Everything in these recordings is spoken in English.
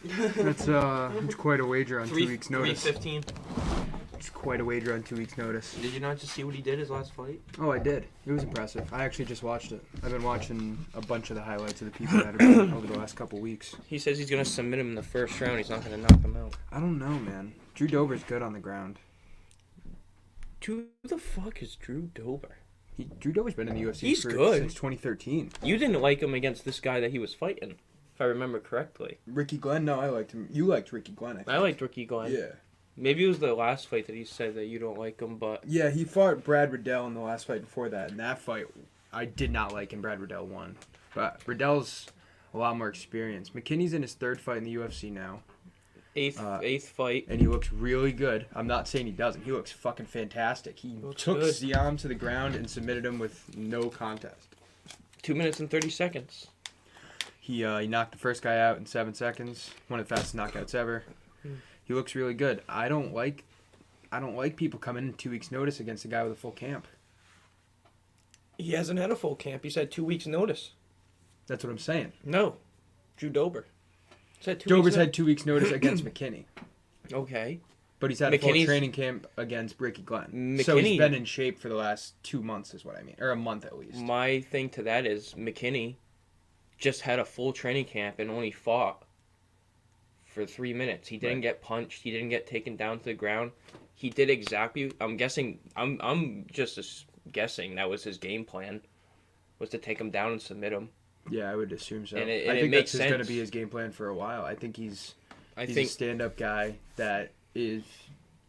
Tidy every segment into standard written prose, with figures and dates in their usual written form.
That's quite a wager on 2 weeks' notice. 315. It's quite a wager on 2 weeks' notice. Did you not just see what he did his last fight? Oh, I did. It was impressive. I actually just watched it. I've been watching a bunch of the highlights of the people that have been over the last couple weeks. He says he's going to submit him in the first round. He's not going to knock him out. I don't know, man. Drew Dober's good on the ground. Who the fuck is Drew Dober? Drew Dober's been in the UFC He's good. since 2013. You didn't like him against this guy that he was fighting, if I remember correctly. Ricky Glenn? No, I liked him. You liked Ricky Glenn, I think. I liked Ricky Glenn. Yeah. Maybe it was the last fight that he said that you don't like him, but... Yeah, he fought Brad Riddell in the last fight before that. And that fight, I did not like, and Brad Riddell won. But Riddell's a lot more experienced. McKinney's in his third fight in the UFC now. Eighth fight. And he looks really good. I'm not saying he doesn't. He looks fucking fantastic. He took good. Ziam to the ground and submitted him with no contest. 2 minutes and 30 seconds. He knocked the first guy out in 7 seconds. One of the fastest knockouts ever. He looks really good. I don't like people coming in 2 weeks' notice against a guy with a full camp. He hasn't had a full camp. He's had 2 weeks' notice. That's what I'm saying. No. Drew Dober. Dober's had 2 weeks' notice against McKinney. Okay. But he's had a full training camp against Ricky Glenn. So he's been in shape for the last 2 months is what I mean. Or a month at least. My thing to that is McKinney just had a full training camp and only fought for 3 minutes. He didn't get punched. He didn't get taken down to the ground. He did exactly... I'm guessing... I'm just guessing that was his game plan. Was to take him down and submit him. Yeah, I would assume so. And I think that's going to be his game plan for a while. I think he's a stand-up guy that is...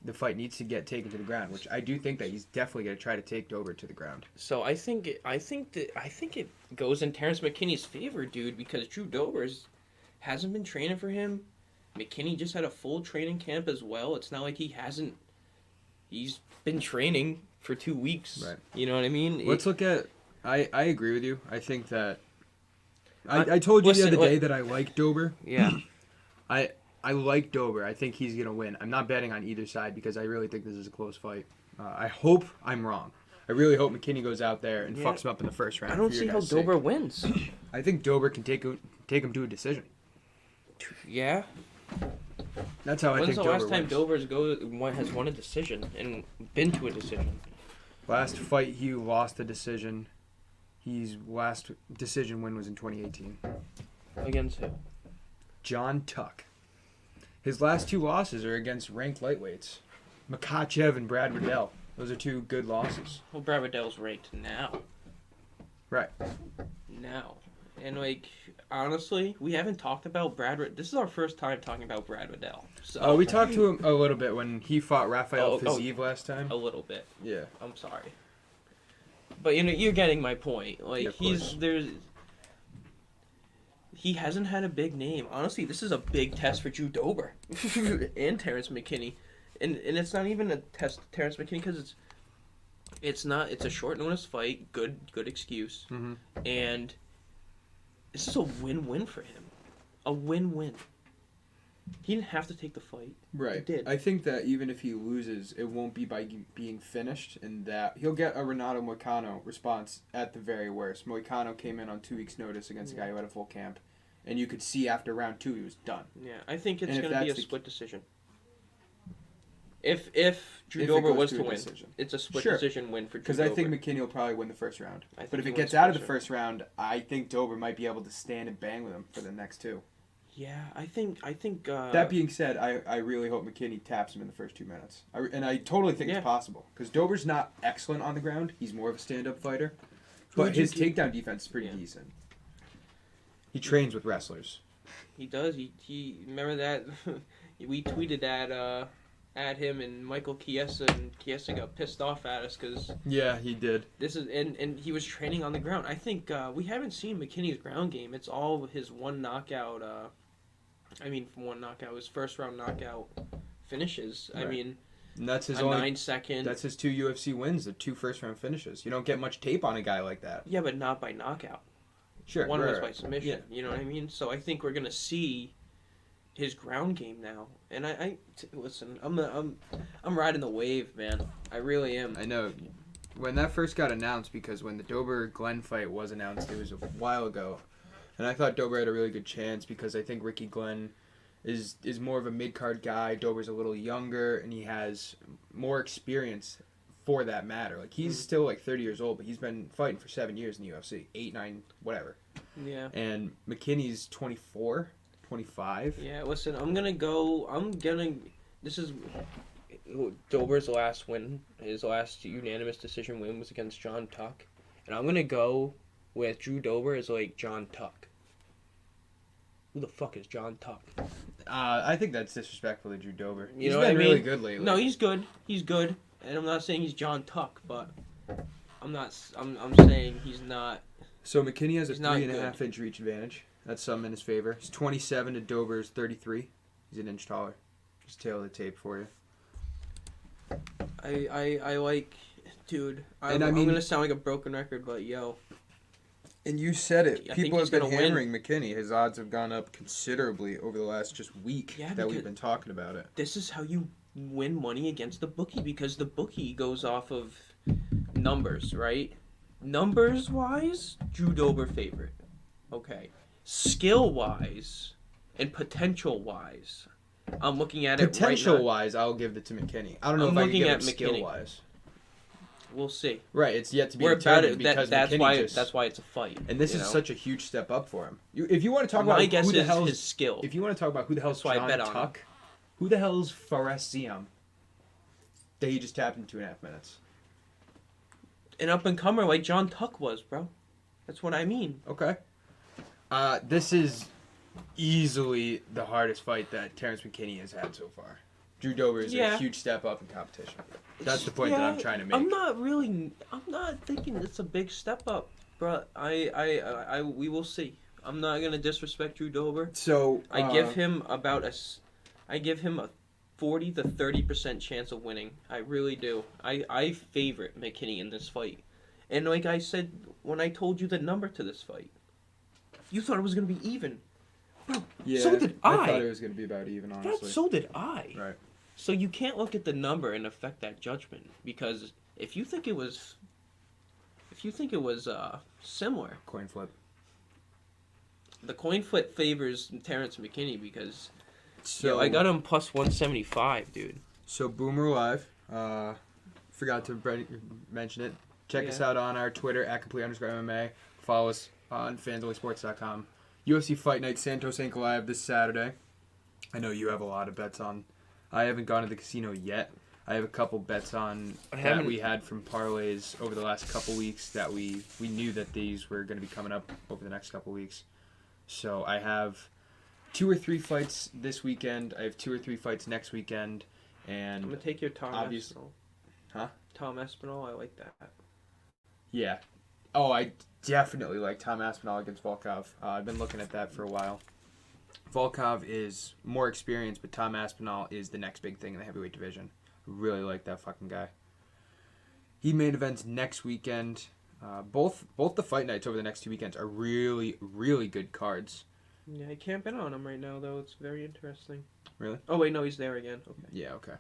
The fight needs to get taken to the ground, which I do think that he's definitely going to try to take Dober to the ground. So I think it goes in Terrance McKinney's favor, dude, because Drew Dober hasn't been training for him. McKinney just had a full training camp as well. It's not like he's been training for 2 weeks. Right. You know what I mean? Let's look at... I agree with you. I think that... I told you the other day that I like Dober. Yeah. I like Dober. I think he's going to win. I'm not betting on either side because I really think this is a close fight. I hope I'm wrong. I really hope McKinney goes out there and fucks him up in the first round. I don't see how Dober wins. I think Dober can take him to a decision. Yeah. That's how I think Dober wins. When's the last time Dober has won a decision and been to a decision? Last fight he lost a decision. His last decision win was in 2018. Against who? John Tuck. His last 2 losses are against ranked lightweights. Makhachev and Brad Riddell. Those are 2 good losses. Well, Brad Riddell's ranked now. Right. Now. And, honestly, we haven't talked about Brad Riddell. This is our first time talking about Brad Riddell. So. We talked to him a little bit when he fought Rafael Fiziev last time. A little bit. Yeah. I'm sorry. But, you're getting my point. He hasn't had a big name. Honestly, this is a big test for Drew Dober and Terrance McKinney. And it's not even a test to Terrance McKinney because it's a short notice fight, good excuse. Mm-hmm. And this is a win-win for him. A win-win. He didn't have to take the fight. Right. He did. I think that even if he loses, it won't be by being finished, and that he'll get a Renato Moicano response at the very worst. Moicano came in on 2 weeks' notice against a guy who had a full camp, and you could see after round 2 he was done. Yeah, I think it's going to be a split decision. If Drew Dober was to win, it's a split decision win for Drew Dober. Because I think McKinney will probably win the first round. But if it gets out of the first round, I think Dober might be able to stand and bang with him for the next 2. Yeah, I think. That being said, I really hope McKinney taps him in the first 2 minutes. I totally think it's possible. Because Dober's not excellent on the ground. He's more of a stand-up fighter. But his takedown defense is pretty decent. He trains with wrestlers. He does. He remember that? We tweeted at him and Michael Chiesa, and Chiesa got pissed off at us because... Yeah, he did. And he was training on the ground. I think we haven't seen McKinney's ground game. It's all his one knockout... one knockout, his first round knockout finishes. Right. And that's his 9-second. That's his 2 UFC wins, the 2 first round finishes. You don't get much tape on a guy like that. Yeah, but not by knockout. Sure. One was by submission. Yeah. You know what I mean? So I think we're gonna see his ground game now. And listen, I'm riding the wave, man. I really am. I know. When that first got announced, because when the Dober Glenn fight was announced, it was a while ago. And I thought Dober had a really good chance because I think Ricky Glenn is more of a mid-card guy. Dober's a little younger, and he has more experience for that matter. Like, he's still, 30 years old, but he's been fighting for 7 years in the UFC. 8, 9, whatever. Yeah. And McKinney's 24, 25. Yeah, listen, this is Dober's last win. His last unanimous decision win was against John Tuck. And I'm going to go with Drew Dober as, John Tuck. Who the fuck is John Tuck? I think that's disrespectful to Drew Dober. He's been really good lately. No, he's good. He's good. And I'm not saying he's John Tuck, but I'm saying he's not. So McKinney has a 3.5 inch reach advantage. That's something in his favor. He's 27 to Dober's 33. He's an inch taller. Just tail of the tape for you. I like, dude. I'm gonna sound like a broken record, but yo. And you said it. People have been hammering win. McKinney. His odds have gone up considerably over the last just week that we've been talking about it. This is how you win money against the bookie, because the bookie goes off of numbers, right? Numbers wise, Drew Dober favorite. Okay. Skill wise and potential wise, I'm looking at it right now. Potential wise, I'll give it to McKinney. I don't know if I can give it skill wise. We'll see. Right, it's yet to be determined because that's why it's a fight. And this is such a huge step up for him. If you want to talk about who the hell is his skill. If you want to talk about who the hell's John Tuck, who the hell's Fares Siam that he just tapped in 2.5 minutes? An up and comer like John Tuck was, bro. That's what I mean. Okay. This is easily the hardest fight that Terrance McKinney has had so far. Drew Dober is a huge step up in competition. That's the point that I'm trying to make. I'm not thinking it's a big step up, bro. We will see. I'm not gonna disrespect Drew Dober. So I give him a 40 to 30% chance of winning. I really do. I favorite McKinney in this fight, and like I said when I told you the number to this fight, you thought it was gonna be even. Bro, yeah, so did I. I thought it was gonna be about even, honestly. So did I. Right. So you can't look at the number and affect that judgment, because if you think it was similar, coin flip. The coin flip favors Terrance McKinney because I got him plus 175, dude. So Boomer Live, forgot to mention it. Check us out on our Twitter at @complete_MMA. Follow us on fansonlysports.com. UFC Fight Night Santos Ankalaev this Saturday. I know you have a lot of bets on. I haven't gone to the casino yet. I have a couple bets on that we had from parlays over the last couple weeks that we knew that these were going to be coming up over the next couple weeks. So I have 2 or 3 fights this weekend. I have 2 or 3 fights next weekend. And I'm going to take your Tom Espinal. Huh? Tom Espinal, I like that. Yeah. Oh, I definitely like Tom Aspinall against Volkov. I've been looking at that for a while. Volkov is more experienced, but Tom Aspinall is the next big thing in the heavyweight division. Really like that fucking guy. He main events next weekend. Both the fight nights over the next 2 weekends are really, really good cards. Yeah, I can't bet on him right now, though. It's very interesting. Really? Oh, wait, no, he's there again. Okay. Yeah, okay.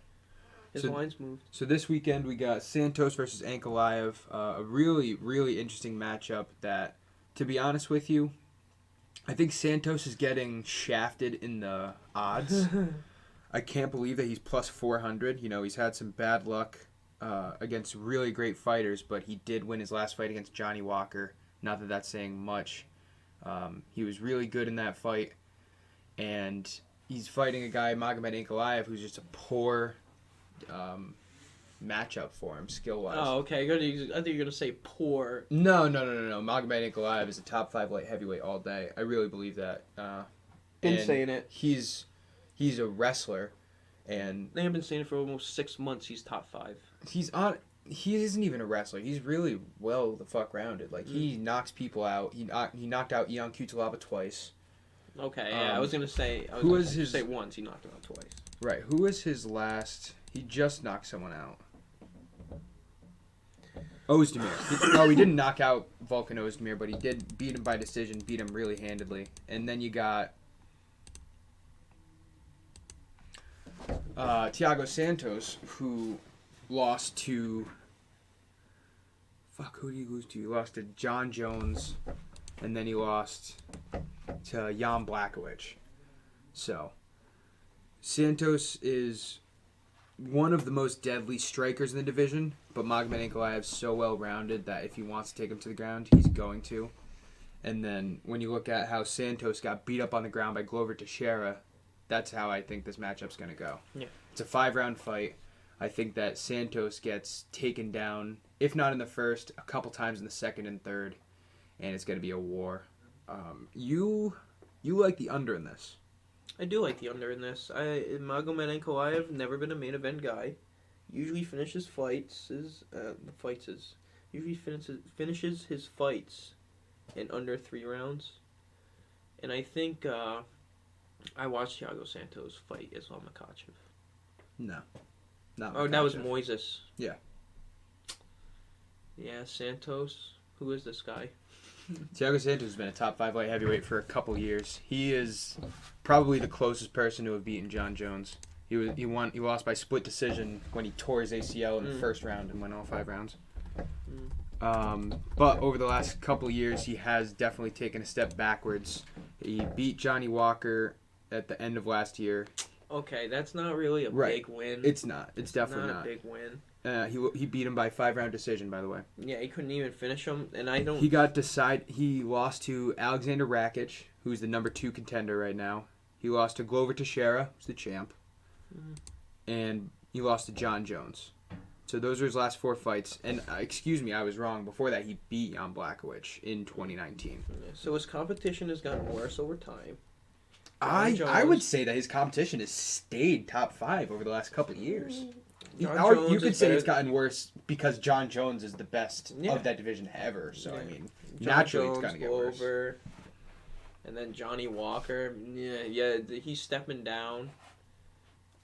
His line's moved. So this weekend we got Santos versus Ankalaev. A really, really interesting matchup that, to be honest with you, I think Santos is getting shafted in the odds. I can't believe that he's plus 400. You know, he's had some bad luck against really great fighters, but he did win his last fight against Johnny Walker. Not that that's saying much. He was really good in that fight. And he's fighting a guy, Magomed Ankalaev, who's just a poor matchup for him, skill-wise. Oh, okay. I thought you were going to say poor. No. Magomed Ankalaev is a top 5 light heavyweight all day. I really believe that. Been saying it. He's a wrestler, and they have been saying it for almost 6 months. He's top 5. He isn't even a wrestler. He's really well the fuck rounded. Like he knocks people out. He knocked out Ion Cutelaba twice. Okay, yeah. I was gonna say. Say once. He knocked him out twice. Right. Who was his last? He just knocked someone out. Ozdemir. No, he didn't knock out Volkan Ozdemir, but he did beat him by decision. Beat him really handedly. And then you got Thiago Santos, who lost to... Fuck, who did he lose to? He lost to John Jones and then he lost to Jan Blachowicz. So, Santos is one of the most deadly strikers in the division, but Magomed Ankalaev's so well-rounded that if he wants to take him to the ground, he's going to. And then when you look at how Santos got beat up on the ground by Glover Teixeira, that's how I think this matchup's going to go. Yeah. It's a 5-round fight. I think that Santos gets taken down, if not in the first, a couple times in the second and third, and it's going to be a war. You like the under in this. I do like the under in this. Magomed Ankalaev, never been a main event guy. Usually finishes finishes his fights in under 3 rounds. And I think I watched Thiago Santos fight Islam Makhachev. No. Not Oh, Makhachev. that was Moises. Yeah. Yeah, Santos. Who is this guy? Thiago Santos has been a top 5 light heavyweight for a couple years. He is probably the closest person to have beaten John Jones. He lost by split decision when he tore his ACL in the first round and went all 5 rounds. But over the last couple years, he has definitely taken a step backwards. He beat Johnny Walker at the end of last year. Okay, that's not really a big win. It's not. It's definitely not a big win. He beat him by 5-round decision, by the way. Yeah, he couldn't even finish him, and I don't. He lost to Alexander Rakic, who's the number 2 contender right now. He lost to Glover Teixeira, who's the champ, and he lost to John Jones. So those are his last 4 fights. And excuse me, I was wrong. Before that, he beat Jan Blachowicz in 2019. So his competition has gotten worse over time. I would say that his competition has stayed top 5 over the last couple of years. You could say it's gotten worse because John Jones is the best of that division ever. So, I mean, naturally it's going to get worse. And then Johnny Walker, he's stepping down.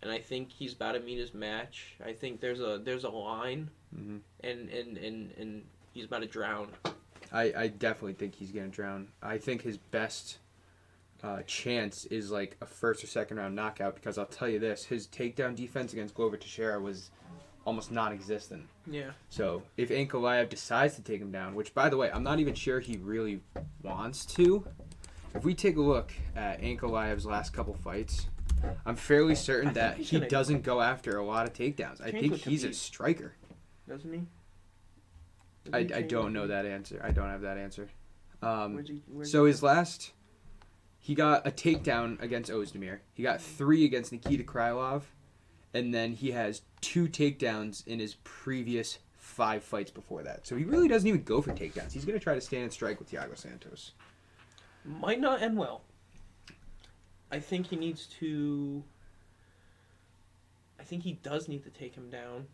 And I think he's about to meet his match. I think there's a line, and he's about to drown. I definitely think he's going to drown. I think his best chance is like a 1st or 2nd round knockout, because I'll tell you this, his takedown defense against Glover Teixeira was almost non-existent. Yeah. So if Ankalaev decides to take him down, which by the way, I'm not even sure he really wants to, if we take a look at Ankalaev's last couple fights, I'm fairly certain that he doesn't go after a lot of takedowns. I think he's a striker. Doesn't he? I don't know that answer. I don't have that answer. So his last... He got a takedown against Ozdemir. He got 3 against Nikita Krylov. And then he has 2 takedowns in his previous 5 fights before that. So he really doesn't even go for takedowns. He's going to try to stand and strike with Thiago Santos. Might not end well. I think he needs to... I think he does need to take him down.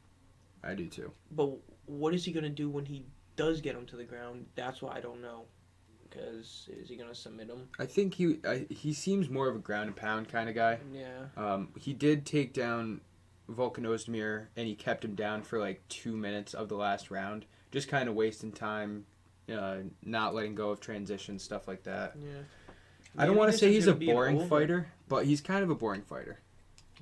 I do too. But what is he going to do when he does get him to the ground? That's what I don't know. Because is he going to submit him? I think he seems more of a ground and pound kind of guy. Yeah. He did take down Volkan Ozdemir, and he kept him down for like 2 minutes of the last round. Just kind of wasting time, not letting go of transitions, stuff like that. Yeah. I don't want to say he's a boring fighter, but he's kind of a boring fighter.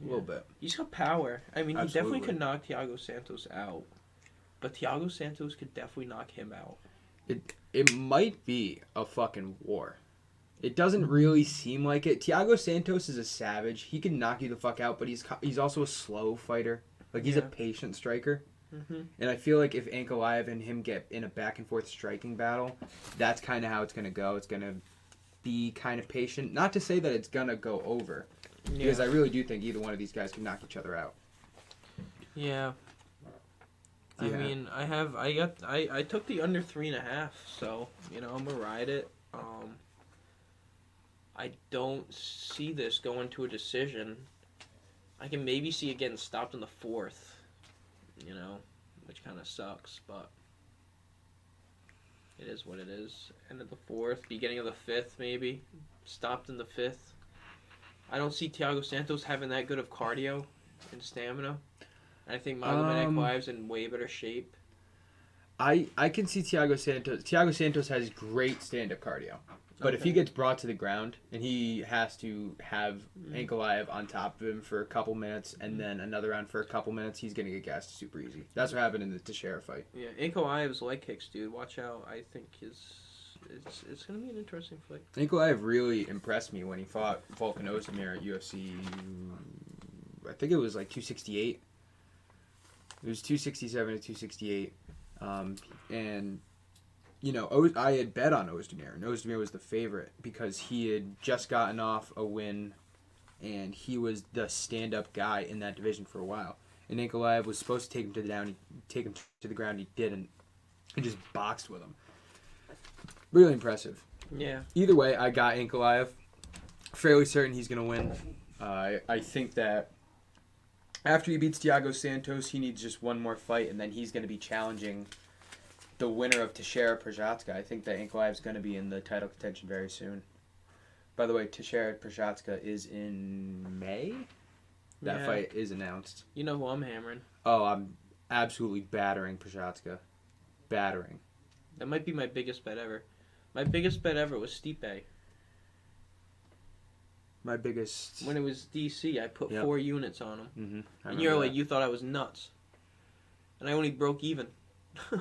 A little bit. He's got power. I mean, Absolutely. he definitely could knock Thiago Santos out. But Thiago Santos could definitely knock him out. It might be a fucking war. It doesn't really seem like it. Thiago Santos is a savage. He can knock you the fuck out, but he's also a slow fighter. Like, he's a patient striker. Mm-hmm. And I feel like if Ankalaev and him get in a back-and-forth striking battle, that's kind of how it's going to go. It's going to be kind of patient. Not to say that it's going to go over. Yeah. Because I really do think either one of these guys can knock each other out. Yeah. I mean, I took the under 3.5, so, I'm going to ride it. I don't see this going to a decision. I can maybe see it getting stopped in the 4th, which kind of sucks, but it is what it is. End of the 4th, beginning of the 5th, maybe. Stopped in the 5th. I don't see Thiago Santos having that good of cardio and stamina. I think Magomed Ankalaev's in way better shape. I can see Thiago Santos. Thiago Santos has great stand-up cardio. But if he gets brought to the ground and he has to have Ankalaev on top of him for a couple minutes and then another round for a couple minutes, he's going to get gassed super easy. That's what happened in the Teixeira fight. Yeah, Ankalaev's leg kicks, dude. Watch out. I think It's gonna be an interesting fight. Ankalaev really impressed me when he fought Volkan Ozdemir at UFC. I think it was like 268. It was 267 to 268, and I had bet on Ozdemir, and Ozdemir was the favorite because he had just gotten off a win, and he was the stand-up guy in that division for a while. And Ankalaev was supposed to take him to the ground. He didn't. He just boxed with him. Really impressive. Yeah. Either way, I got Ankalaev. Fairly certain he's gonna win. I think that after he beats Thiago Santos, he needs just one more fight, and then he's going to be challenging the winner of Teixeira Prochazka. I think that Ankalaev's going to be in the title contention very soon. By the way, Teixeira Prochazka is in May? That fight is announced. You know who I'm hammering? Oh, I'm absolutely battering Prochazka. Battering. That might be my biggest bet ever. My biggest bet ever was Stipe. My biggest... When it was DC, I put 4 units on him. Mm-hmm. And you're like, you thought I was nuts. And I only broke even. I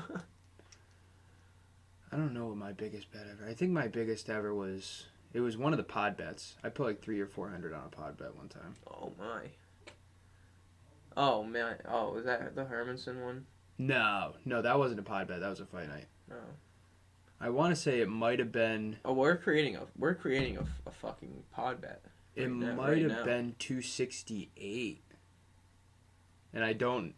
don't know what my biggest bet ever... I think my biggest ever was... It was one of the pod bets. I put like 300 or 400 on a pod bet one time. Oh, my. Oh, man. Oh, was that the Hermanson one? No, that wasn't a pod bet. That was a fight night. Oh. I want to say it might have been... Oh, we're creating a fucking pod bet. It might have been 268. And I don't...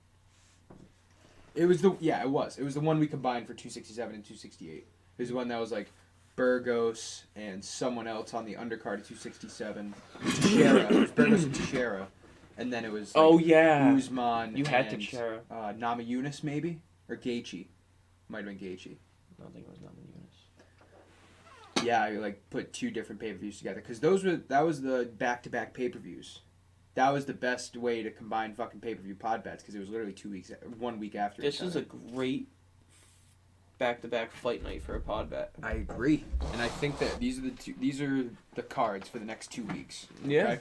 It was the... Yeah, it was. It was the one we combined for 267 and 268. It was the one that was like Burgos and someone else on the undercard of 267. Teixeira. It was Burgos and Teixeira. And then it was like Usman You had and Teixeira. Namajunas maybe? Or Gaethje. Might have been Gaethje. I don't think it was Namajunas. Yeah, I put 2 different pay-per-views together because that was the back-to-back pay-per-views. That was the best way to combine fucking pay-per-view pod bets because it was literally 1 week after. This is a great back-to-back fight night for a pod bet. I agree, and I think that these are the cards for the next 2 weeks. Yeah. Okay?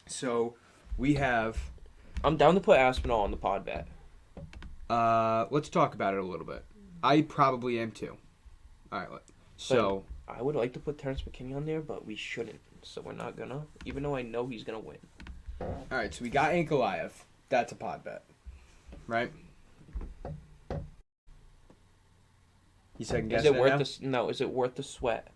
So we have. I'm down to put Aspinall on the pod bet. Let's talk about it a little bit. I probably am too. All right. So. I would like to put Terrance McKinney on there, but we shouldn't. So we're not gonna, even though I know he's gonna win. All right, so we got Ankalaev. That's a pod bet, right? You second guessing it now? Is it worth the sweat?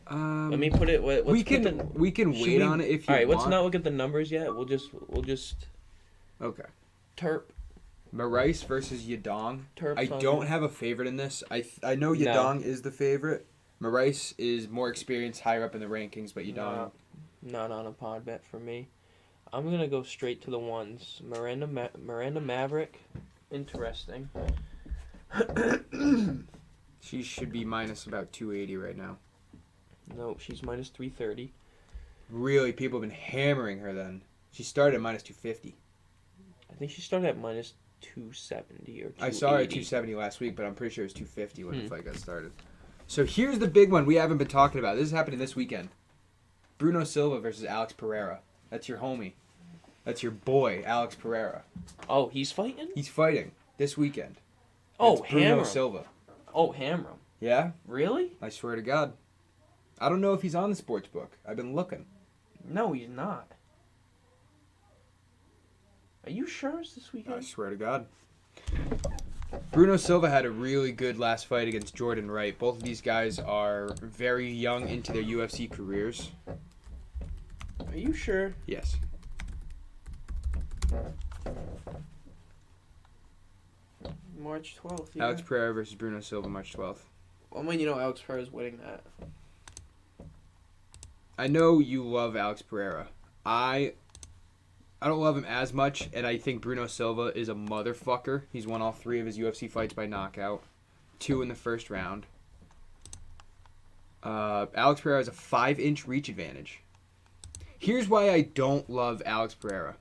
Let Let me put it. We can wait on it if you want. All right, let's not look at the numbers yet. We'll just. Okay. Terp. Marais versus Yadong. Terp's I don't have a favorite in this. I know Yadong is the favorite. Marais is more experienced, higher up in the rankings, but Yadong... Not on a pod bet for me. I'm going to go straight to the ones. Miranda Maverick. Interesting. She should be minus about 280 right now. No, she's minus 330. Really? People have been hammering her then. She started at minus 250. I think she started at minus 270 or 280. I saw her at 270 last week, but I'm pretty sure it was 250 when the fight got started. So here's the big one we haven't been talking about. This is happening this weekend. Bruno Silva versus Alex Pereira. That's your homie. That's your boy, Alex Pereira. Oh, he's fighting? He's fighting this weekend. Oh, Bruno Silva. Oh, hammer him. Yeah? Really? I swear to God. I don't know if he's on the sports book. I've been looking. No, he's not. Are you sure it's this weekend? I swear to God. Bruno Silva had a really good last fight against Jordan Wright. Both of these guys are very young into their UFC careers. Are you sure? Yes. March 12th, yeah. Alex Pereira versus Bruno Silva, March 12th. Well, I mean, you know Alex Pereira's winning that. I know you love Alex Pereira. I don't love him as much, and I think Bruno Silva is a motherfucker. He's won all 3 of his UFC fights by knockout. 2 in the first round. Alex Pereira has a 5-inch reach advantage. Here's why I don't love Alex Pereira.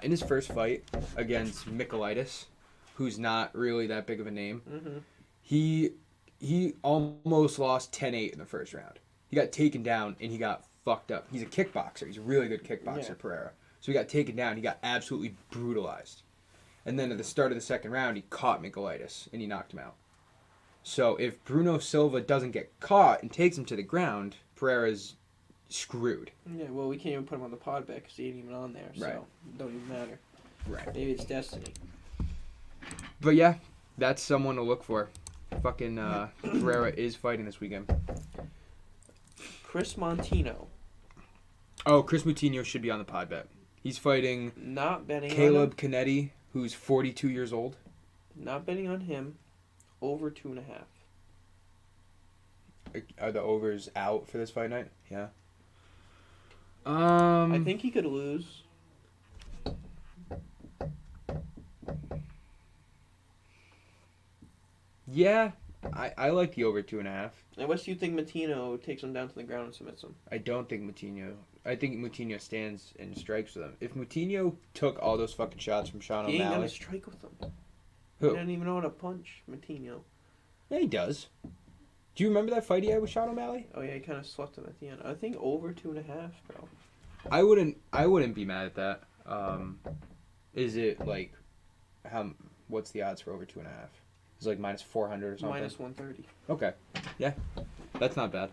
In his first fight against Michaelitis, who's not really that big of a name, he almost lost 10-8 in the first round. He got taken down, and he got fucked up. He's a kickboxer. He's a really good kickboxer, Pereira. So he got taken down. He got absolutely brutalized. And then at the start of the second round, he caught Michaelitis, and he knocked him out. So if Bruno Silva doesn't get caught and takes him to the ground, Pereira's screwed. Yeah, well, we can't even put him on the pod bet because he ain't even on there, so it don't even matter. Right. Maybe it's destiny. But yeah, that's someone to look for. Fucking Pereira is fighting this weekend. Chris Montino. Oh, Chris Moutinho should be on the pod bet. He's fighting Not betting Caleb on him. Canetti, who's 42 years old. Not betting on him. Over 2.5. Are the overs out for this fight night? Yeah. I think he could lose. Yeah, I like the over 2.5. Unless you think Matino takes him down to the ground and submits him. I don't think Moutinho. I think Moutinho stands and strikes with him. If Moutinho took all those fucking shots from Sean He ain't O'Malley, gonna strike with him. who? He doesn't even know how to punch, Matino. Yeah, he does. Do you remember that fight he had with Sean O'Malley? Oh yeah, he kind of swept him at the end. I think over 2.5, bro. I wouldn't be mad at that. Is it like, what's the odds for over 2.5? It's like minus 400 or something. Minus 130. Okay, yeah, that's not bad.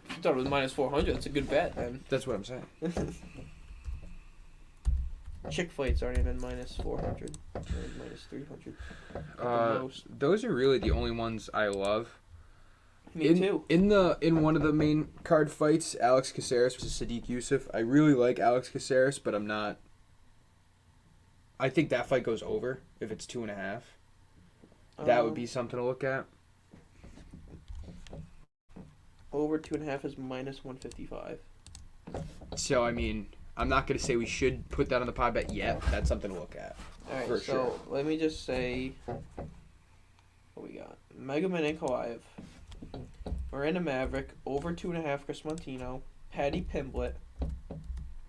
If you thought it was minus 400, that's a good bet, then. That's what I'm saying. Chick fights aren't even minus 400. They're minus 300. At the most. Those are really the only ones I love. Me too. In one of the main card fights, Alex Caceres versus Sadiq Youssef. I really like Alex Caceres, but I'm not. I think that fight goes over if it's 2.5. That would be something to look at. Over 2.5 is minus 155. So I mean, I'm not gonna say we should put that on the pod bet yet. But that's something to look at. All right, for so sure. let me just say what we got. Megaman Ankalaev. Miranda Maverick, over 2.5 Chris Montino. Patty Pimblett.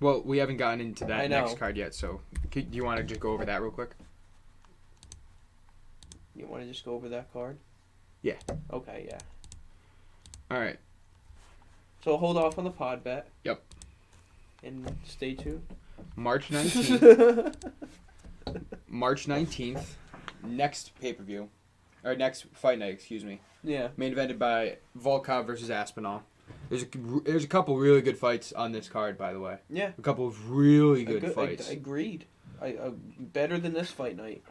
Well, we haven't gotten into that I know. next card yet, so do you want to just go over that real quick? You want to just go over that card? Yeah. Okay, yeah. All right. So hold off on the pod bet. Yep. And stay tuned. March 19th. March 19th. Next pay-per-view. Or next fight night, excuse me. Yeah. Main evented by Volkov versus Aspinall. There's a couple really good fights on this card, by the way. Yeah. A couple of really good fights. Agreed. Better than this fight night.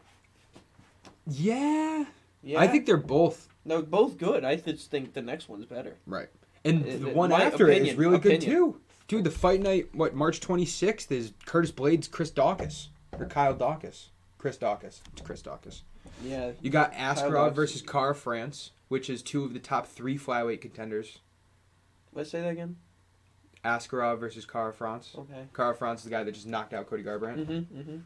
Yeah. Yeah. I think they're both. No, both good. I just think the next one's better. Right. And the one my after it is opinion, really good, too. Dude, the fight night, March 26th is Curtis Blades, Chris Dawkins. Or Kyle Dawkins. Chris Dawkins. It's Chris Dawkins. Yeah. You got Askarov versus Cara France, which is two of the top 3 flyweight contenders. Let's say that again. Askarov versus Cara France. Okay. Cara France is the guy that just knocked out Cody Garbrandt. Mm-hmm.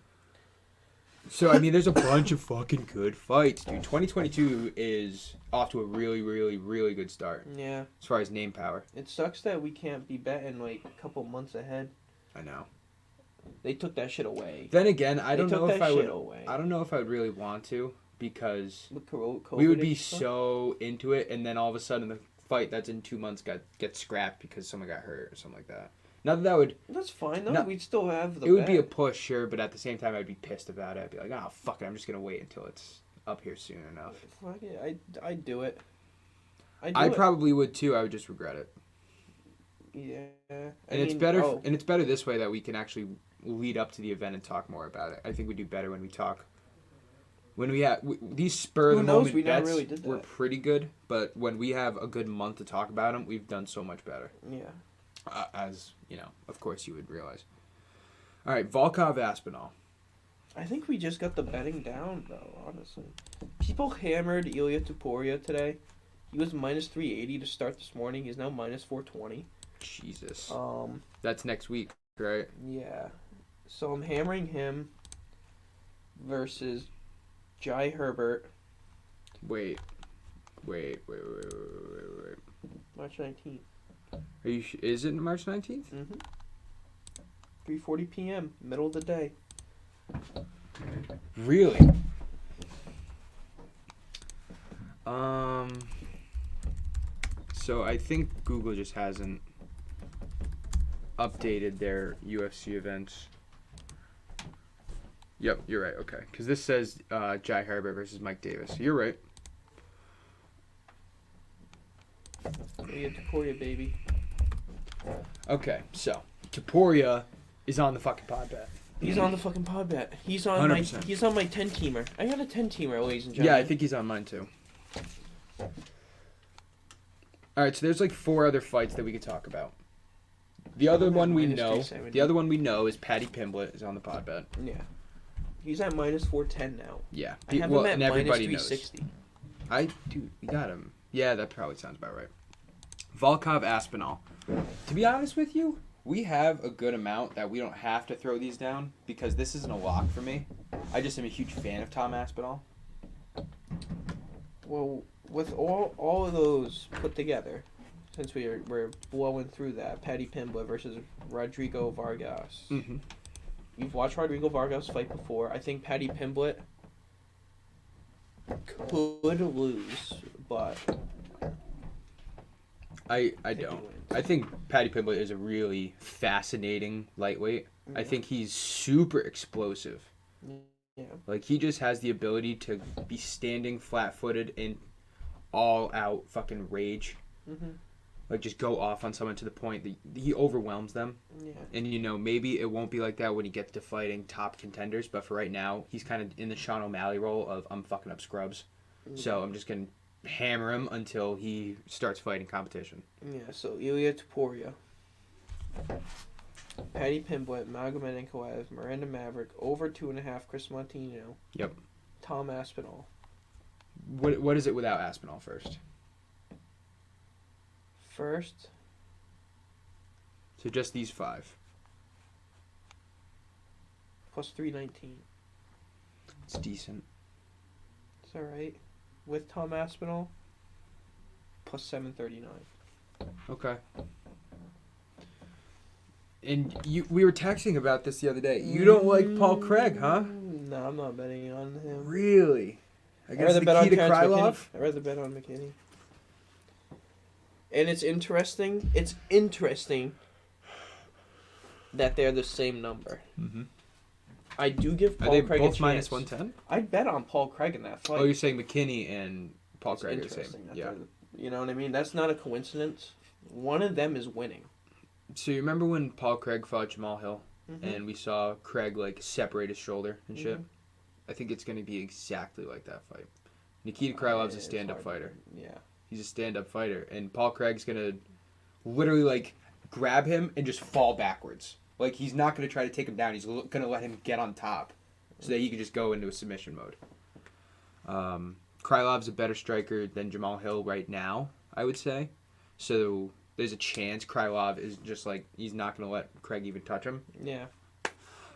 So, I mean, there's a bunch of fucking good fights, dude. 2022 is off to a really, really, really good start. Yeah. As far as name power. It sucks that we can't be betting like a couple months ahead. I know. They took that shit away. Then again, I don't know if I would. Away. I don't know if I would really want to, because With COVID we would be and stuff? so into it, and then all of a sudden the fight that's in 2 months gets scrapped because someone got hurt or something like that. Not that would. That's fine though. No, We'd still have the. It would be a bet. push, sure, but at the same time, I'd be pissed about it. I'd be like, oh fuck it, I'm just gonna wait until it's up here soon enough. Fuck it. I'd do it. I probably would too. I would just regret it. Yeah. And it's better. And it's better this way that we can actually lead up to the event and talk more about it. I think we do better when we talk. When we have these spur of the moment We never bets, really did that. we're pretty good. But when we have a good month to talk about them, we've done so much better. Yeah. As you know, of course, you would realize. All right, Volkov Aspinall. I think we just got the betting down though. Honestly, people hammered Ilya Tuporia today. He was minus 380 to start this morning. He's now minus 420. Jesus. That's next week, right? Yeah. So I'm hammering him versus Jai Herbert. Wait. March 19th. Are you? Is it March 19th? 3:40 p.m. Middle of the day. Really? So I think Google just hasn't updated their UFC events. Yep, you're right. Okay, because this says Jai Herbert versus Mike Davis. You're right. We get Topuria, baby. Okay, so Topuria is on the fucking pod bet. He's on the fucking pod bet. He's on 100%. He's on my 10-teamer. I got a 10-teamer, ladies and gentlemen. Yeah, I think he's on mine too. All right, so there's like 4 other fights that we could talk about. The other one we know is Paddy Pimblett is on the pod bet. Yeah. He's at minus 410 now. Yeah. I have him at minus everybody 360. Dude, we got him. Yeah, that probably sounds about right. Volkov Aspinall. To be honest with you, we have a good amount that we don't have to throw these down because this isn't a lock for me. I just am a huge fan of Tom Aspinall. Well, with all of those put together, since we're blowing through that, Paddy Pimblett versus Rodrigo Vargas. Mm-hmm. You've watched Rodrigo Vargas fight before. I think Paddy Pimblett could lose, but I don't. I think Paddy Pimblett is a really fascinating lightweight. Yeah. I think he's super explosive. Yeah. Like, he just has the ability to be standing flat-footed in all-out fucking rage. Mm-hmm. Like, just go off on someone to the point that he overwhelms them. Yeah. And, you know, maybe it won't be like that when he gets to fighting top contenders, but for right now, he's kind of in the Sean O'Malley role of, I'm fucking up scrubs. So I'm just going to hammer him until he starts fighting competition. Yeah, so Ilya Topuria, Paddy Pimblett, Magomed Ankalaev, Miranda Maverick, over 2.5, Chris Montino. Yep. Tom Aspinall. What is it without Aspinall first? First, So just these 5. plus 319. It's decent. It's alright. With Tom Aspinall, plus 739. Okay. And we were texting about this the other day. You don't like Paul Craig, huh? No, I'm not betting on him. Really? I'd rather bet on Terrance Krylov? McKinney. I'd rather bet on McKinney. And it's interesting. It's interesting that they're the same number. Mm-hmm. I do give Are Paul they Craig both a chance. minus 110? I'd bet on Paul Craig in that fight. Oh, you're saying McKinney and Paul It's Craig are the same? interesting that Yeah. you know what I mean? That's not a coincidence. One of them is winning. So you remember when Paul Craig fought Jamal Hill, Mm-hmm. and we saw Craig like separate his shoulder and shit? Mhm. I think it's going to be exactly like that fight. Nikita Krylov's a It's stand-up hard. fighter. Yeah. He's a stand-up fighter, and Paul Craig's going to literally like grab him and just fall backwards. Like, he's not going to try to take him down. He's going to let him get on top so that he can just go into a submission mode. Krylov's a better striker than Jamal Hill right now, I would say. So there's a chance Krylov is just like, he's not going to let Craig even touch him. Yeah.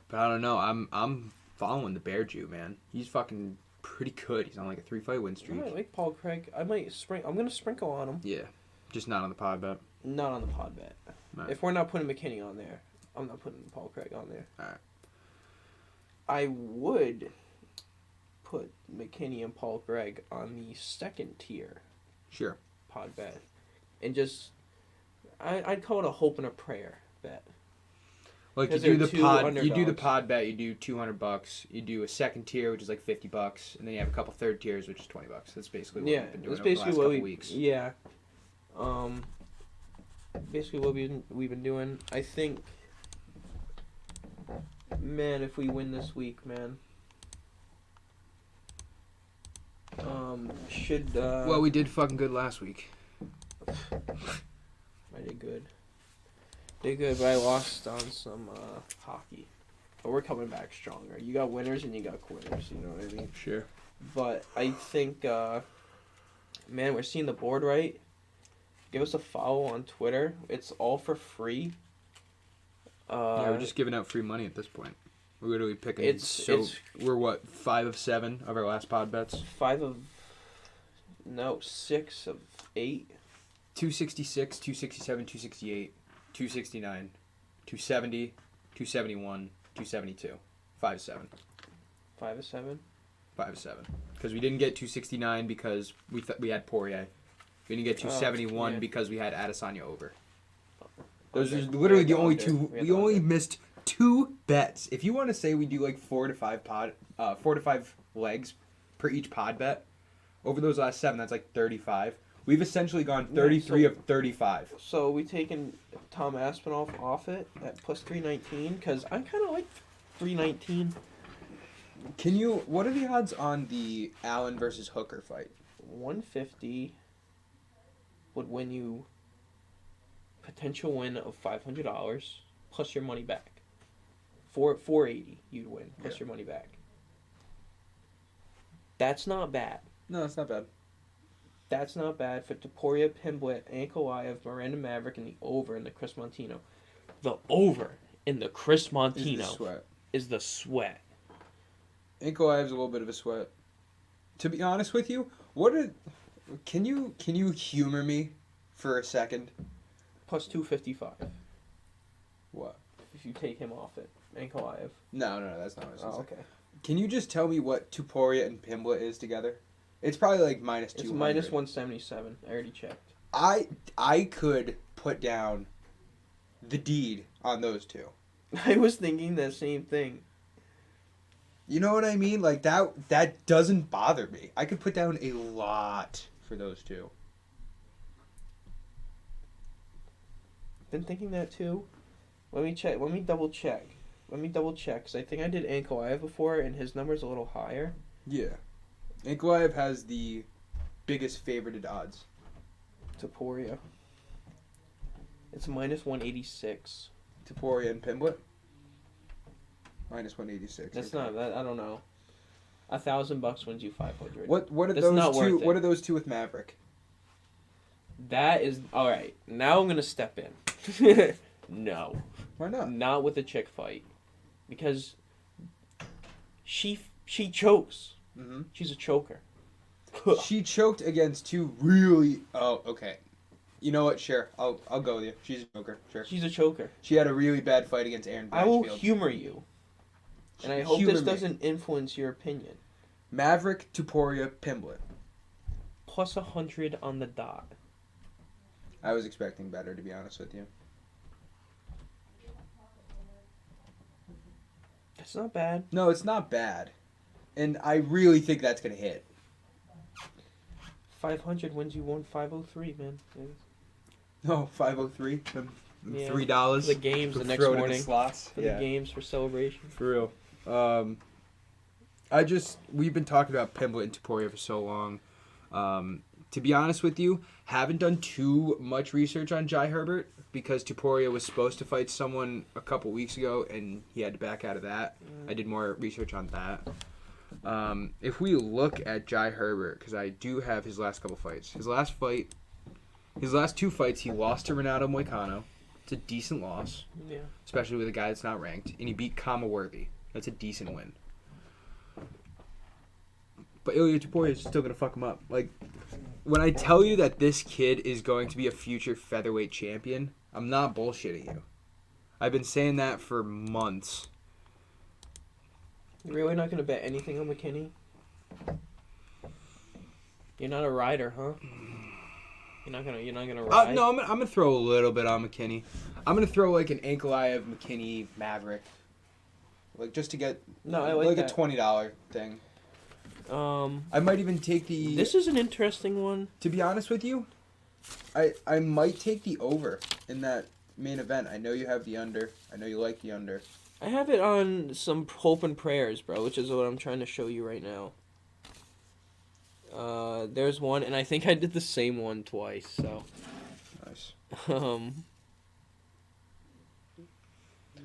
But I don't know. I'm following the Bear Jew, man. He's fucking pretty good. He's on like a 3-fight win streak. I like Paul Craig. I'm gonna sprinkle on him. Yeah. Just not on the pod bet. Not on the pod bet. Right. If we're not putting McKinney on there, I'm not putting Paul Craig on there. Alright. I would put McKinney and Paul Craig on the second tier Sure. pod bet. And just, I'd call it a hope and a prayer bet. Like, you 'Cause do they're the two pod, you do the underdogs. pod bet, you do $200, you do a second tier, which is like $50, and then you have a couple third tiers, which is $20. That's basically what Yeah, we've been doing that's over the basically last what couple weeks. Yeah. Basically what we've been doing. I think, man, if we win this week, man. Well, we did fucking good last week. I did good. Did good, but I lost on some hockey. But we're coming back stronger. You got winners and you got quitters, you know what I mean? Sure. But I think, man, we're seeing the board right. Give us a follow on Twitter. It's all for free. Yeah, we're just giving out free money at this point. We're literally picking. We're what, 5 of 7 of our last pod bets. 6 of 8. 266, 267, 268, 269, 270, 271, 272. 5 of 7. 5 of 7. 5 of 7. Because we didn't get 269 because we had Poirier. We didn't get 271 yeah. because we had Adesanya over. Those are literally the only two. We only missed 2 bets. If you want to say we do like 4 to 5 legs per each pod bet over those last 7, that's like 35. We've essentially gone 33 of 35. So we taking Tom Aspinall off it at plus 319 because I kind of like 319. What are the odds on the Allen versus Hooker fight? 150 would win you potential win of $500 plus your money back. 480 you'd win plus your money back. That's not bad. No, it's not bad. That's not bad for Topuria, Pimblett, Ankalaev, Miranda Maverick, and the over in the Chris Montino. The over in the Chris Montino is the sweat. Ankalaev's a little bit of a sweat. To be honest with you, can you humor me for a second? Plus 255. What? If you take him off it, Ankalaev. No, that's not what I was going to say. Okay. Can you just tell me what Topuria and Pimblett is together? It's probably like minus 200. It's minus 177. I already checked. I could put down the deed on those two. I was thinking the same thing. You know what I mean? Like that doesn't bother me. I could put down a lot for those two. Been thinking that too. Let me check. Let me double check. Because I think I did Ankalaev before, and his number's a little higher. Yeah. Ankalaev has the biggest favorited odds. Topuria. It's minus 186. Topuria and Pimblett? Minus 186. That's not that. I don't know. $1,000 wins you 500. What are That's those not two? worth it. What are those two with Maverick? That is all right. Now I'm gonna step in. No. Why not? Not with a chick fight, because she chokes. Mm-hmm. She's a choker. She choked against two really. Oh, okay. You know what? Sure, I'll go with you. She's a choker. Sure. She's a choker. She had a really bad fight against Aaron Blanchfield. I will humor you, and I hope Humor this me. doesn't influence your opinion. Maverick, Topuria, Pimblett. Plus 100 on the dot. I was expecting better, to be honest with you. That's not bad. No, it's not bad. And I really think that's going to hit. 500 wins you $1,503, man. No, 503. Yeah. $3. For the games the next throw it in morning. the slots. For the games for celebration. For real. We've been talking about Pimblett and Topuria for so long. To be honest with you, haven't done too much research on Jai Herbert because Topuria was supposed to fight someone a couple weeks ago and he had to back out of that. I did more research on that. If we look at Jai Herbert, because I do have his last couple fights. His last two fights, he lost to Renato Moicano. It's a decent loss, Yeah. especially with a guy that's not ranked. And he beat Kama Worthy. That's a decent win. But Ilya Topuria is still going to fuck him up. Like, when I tell you that this kid is going to be a future featherweight champion, I'm not bullshitting you. I've been saying that for months. You're really not going to bet anything on McKinney? You're not a rider, huh? You're not gonna ride? No, I'm gonna throw a little bit on McKinney. I'm gonna throw like an Ankalaev, McKinney, Maverick. Like just to get I like that. A $20 thing. I might even take the... This is an interesting one. To be honest with you, I might take the over in that main event. I know you have the under. I know you like the under. I have it on some hope and prayers, bro, which is what I'm trying to show you right now. There's one, and I think I did the same one twice, so... Nice.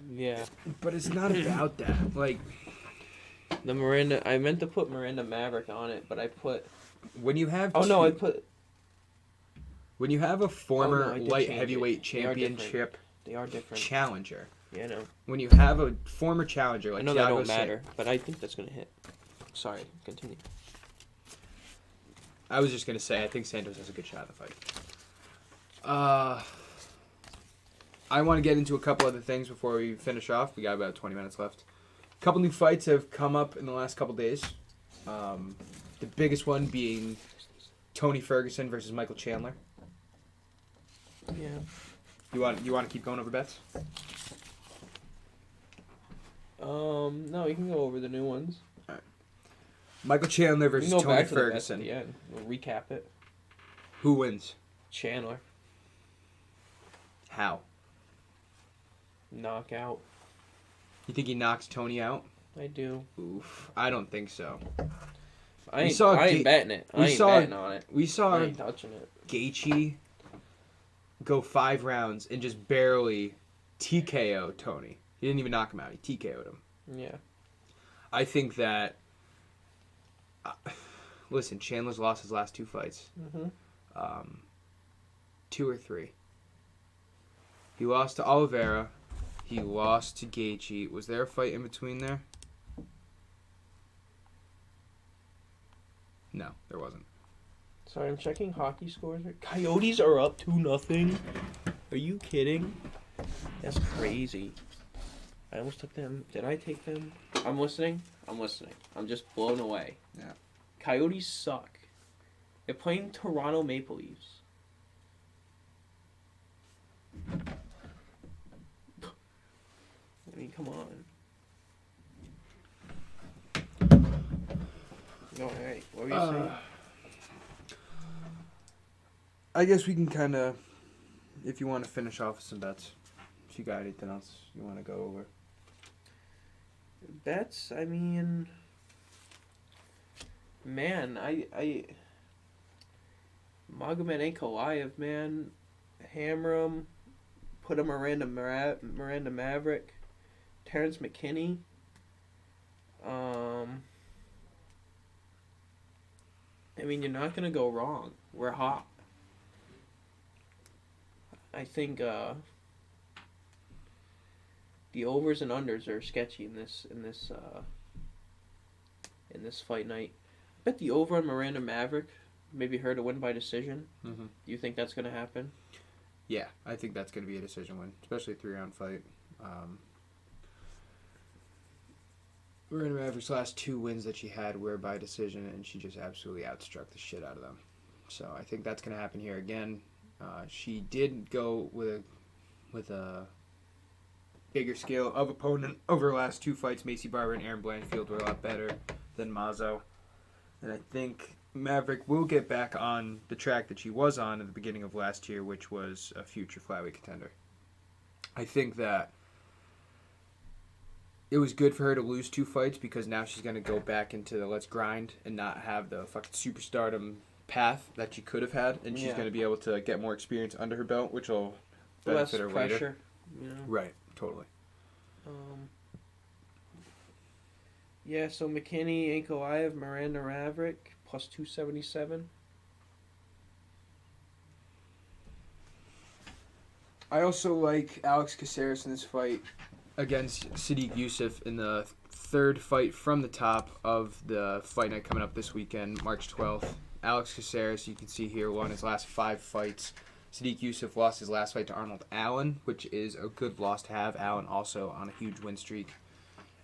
Yeah. But it's not about that. Like... The Miranda... I meant to put Miranda Maverick on it, but I put... When you have... I put... When you have a former I did light change heavyweight it. championship They are different. challenger... Yeah, I know. When you have a former challenger like I know that Thiago don't matter, but I think that's going to hit. Sorry, continue. I was just going to say, I think Santos has a good shot at the fight. I want to get into a couple other things before we finish off. We got about 20 minutes left. A couple new fights have come up in the last couple days. The biggest one being Tony Ferguson versus Michael Chandler. Yeah. You want to keep going over bets? No, you can go over the new ones. Michael Chandler versus We can go Tony back to the bets Ferguson. at the end. We'll recap it. Who wins? Chandler. How? Knockout. You think he knocks Tony out? I do. Oof. I don't think so. I ain't betting it. I ain't betting on it. We saw I ain't touching it. Gaethje go 5 rounds and just barely TKO Tony. He didn't even knock him out. He TKO'd him. Yeah. I think that... listen, Chandler's lost his last 2 fights. Mm-hmm. 2 or 3. He lost to Oliveira. He lost to Gaethje. Was there a fight in between there? No, there wasn't. Sorry, I'm checking hockey scores. Coyotes are up 2-0. Are you kidding? That's crazy. I almost took them. Did I take them? I'm listening. I'm just blown away. Yeah. Coyotes suck. They're playing Toronto Maple Leafs. I mean, come on. All right. What were you saying? I guess we can kind of, if you want to finish off with some bets, if you got anything else you want to go over. Bets? I mean, man, I Magomed Ankalaev, man, hammer him, put a Miranda Maverick, Terrance McKinney. I mean, you're not gonna go wrong. We're hot. I think the overs and unders are sketchy in this fight night. I bet the over on Miranda Maverick, maybe her to win by decision. Mm-hmm. Do you think that's gonna happen? Yeah, I think that's going to be a decision win, especially a 3-round fight. Miranda Maverick's last 2 wins that she had were by decision, and she just absolutely outstruck the shit out of them. So I think that's going to happen here again. She did go with a bigger scale of opponent over her last 2 fights. Macy Barber and Erin Blanchfield were a lot better than Mazo. And I think Maverick will get back on the track that she was on at the beginning of last year, which was a future flyweight contender. I think that it was good for her to lose 2 fights because now she's going to go back into the let's grind and not have the fucking superstardom path that she could have had, and she's going to be able to get more experience under her belt, which will benefit her pressure, later. You know? Right, totally. Yeah, so McKinney, Ankalaev, Miranda Maverick, plus 277. I also like Alex Caceres in this fight against Sadiq Youssef in the 3rd fight from the top of the fight night coming up this weekend, March 12th. Alex Caceres, you can see here, won his last 5 fights. Sadiq Youssef lost his last fight to Arnold Allen, which is a good loss to have. Allen also on a huge win streak,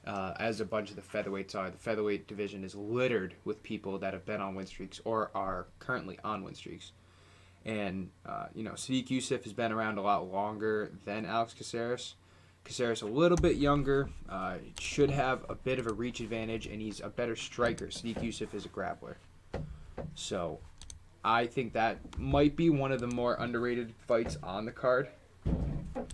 as a bunch of the featherweights are. The featherweight division is littered with people that have been on win streaks or are currently on win streaks. And, Sadiq Youssef has been around a lot longer than Alex Caceres. Caceres a little bit younger, should have a bit of a reach advantage, and he's a better striker. Sadiq Youssef is a grappler. So I think that might be one of the more underrated fights on the card. I'm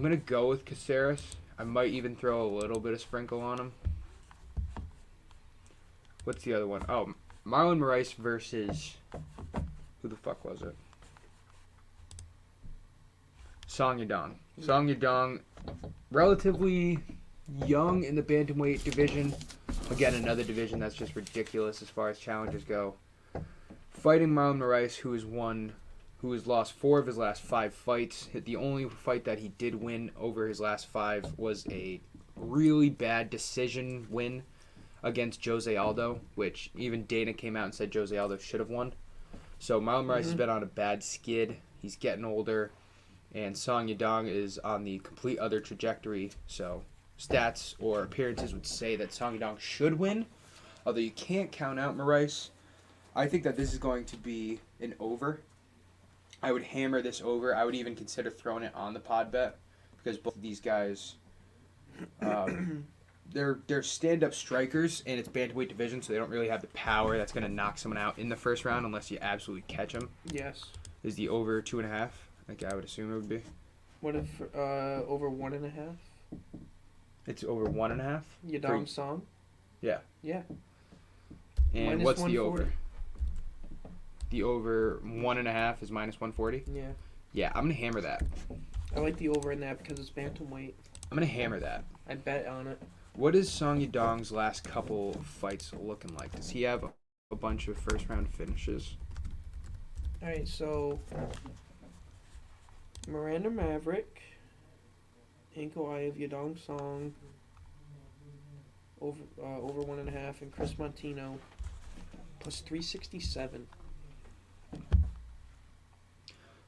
going to go with Caceres. I might even throw a little bit of sprinkle on him. What's the other one? Oh, Marlon Moraes versus... who the fuck was it? Song Yadong. Song Yadong, relatively young in the bantamweight division. Again, another division that's just ridiculous as far as challengers go. Fighting Marlon Moraes, who has lost 4 of his last 5 fights. The only fight that he did win over his last 5 was a really bad decision win against Jose Aldo, which even Dana came out and said Jose Aldo should have won. So Marlon Moraes has been on a bad skid. He's getting older. And Song Yadong is on the complete other trajectory. So stats or appearances would say that Song Yadong should win. Although you can't count out Moraes. I think that this is going to be an over. I would hammer this over. I would even consider throwing it on the pod bet. Because both of these guys they're stand-up strikers, and it's bantamweight division, so they don't really have the power that's going to knock someone out in the first round unless you absolutely catch them. Yes. Is the over 2.5? Like I would assume it would be. What if over 1.5? It's over 1.5. Yadong Song. Yeah. Yeah. And what's the over? The over 1.5 is -140. Yeah. Yeah, I'm gonna hammer that. I like the over in that because it's bantamweight. I'm gonna hammer that. I'd bet on it. What is Song Yadong's last couple fights looking like? Does he have a bunch of first round finishes? All right, so Miranda Maverick, Anko Eye of Yadong Song, over 1.5, and Chris Montino plus 367.